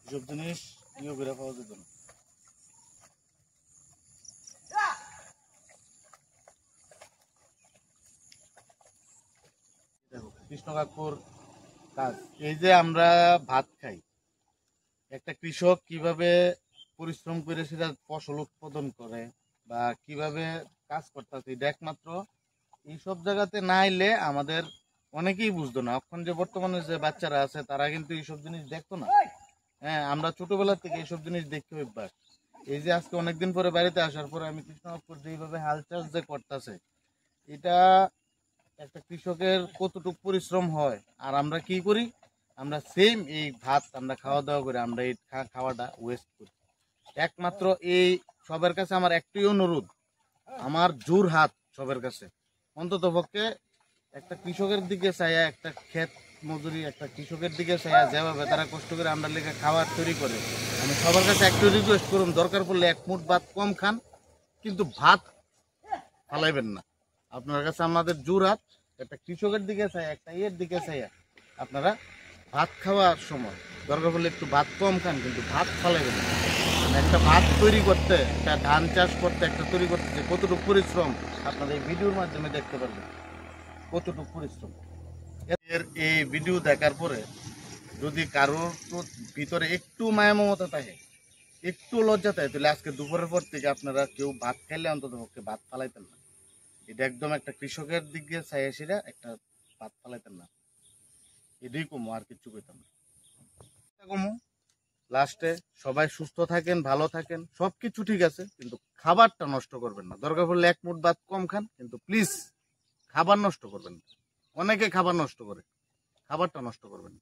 এসব জিনিস ইয়ে করে পাওয়া যেত না। দেখো কৃষ্ণ কাকুর কাজ, এই যে আমরা ভাত খাই, একটা কৃষক কিভাবে পরিশ্রম করে সেটা ফসল উৎপাদন করে বা কিভাবে কাজ করতেছে, এটা একমাত্র এইসব জায়গাতে না এলে আমাদের অনেকেই বুঝতো না। এখন যে বর্তমানে যে বাচ্চারা আছে তারা কিন্তু এইসব জিনিস দেখতো না। হ্যাঁ, আমরা ছোটবেলা থেকে এইসব জিনিস দেখতে অভ্যাস। এই যে আজকে অনেকদিন পরে বাড়িতে আসার পরে আমি কৃষ্ণকাকুর যেভাবে হাল চাষ যে করতেছে, এটা একটা কৃষকের কতটুকু পরিশ্রম হয়। আর আমরা কি করি, আমরা সেম এই ভাত আমরা খাওয়া দাওয়া করে আমরা এই খাওয়াটা ওয়েস্ট করি। একমাত্র এই সবার কাছে আমার একটাই অনুরোধ, আমার জোর হাত সবার কাছে, অন্তত পক্ষে একটা কৃষকের দিকে চাইয়া, একটা ক্ষেত মজুরি একটা কৃষকের দিকে চাইয়া যেভাবে তারা কষ্ট করে আমরা লেগে খাবার তৈরি করে, আমি সবার কাছে একটু রিকোয়েস্ট করুন, দরকার পড়লে এক মুঠ ভাত কম খান, কিন্তু ভাত ফালাইবেন না। আপনার কাছে আমাদের জোর হাত, একটা কৃষকের দিকে চাই, একটা ইয়ের দিকে চাইয়া আপনারা ভাত খাওয়ার সময় দরকার পড়লে একটু ভাত কম খান, কিন্তু ভাত ফালাইবেন না। মানে একটা ভাত তৈরি করতে, একটা ধান চাষ করতে, একটা তৈরি করতে যে কতটুকু পরিশ্রম আপনাদের এই ভিডিওর মাধ্যমে দেখতে পারবেন, কতটুকু পরিশ্রম। এর এই ভিডিও দেখার পরে যদি কারোর ভিতরে একটু মায়া মমতা থাকে, একটু লজ্জা থাকে, তাহলে আজকে দুপুরের পর থেকে আপনারা কেউ ভাত খাইলে অন্তত পক্ষে ভাত ফালাইতেন না। এটা একদম একটা কৃষকের দিক দিয়ে চাই সেটা একটা ভাত ফালাইতেন না। এটাই কমো, আর কিছু কইতাম না। কমো লাস্টে সবাই সুস্থ থাকেন, ভালো থাকেন, সবকিছু ঠিক আছে, কিন্তু খাবারটা নষ্ট করবেন না। দরকার পড়লে এক মুঠ ভাত কম খান, কিন্তু প্লিজ খাবার নষ্ট করবেন না। অনেকে খাবার নষ্ট করে, খাবারটা নষ্ট করবেন না।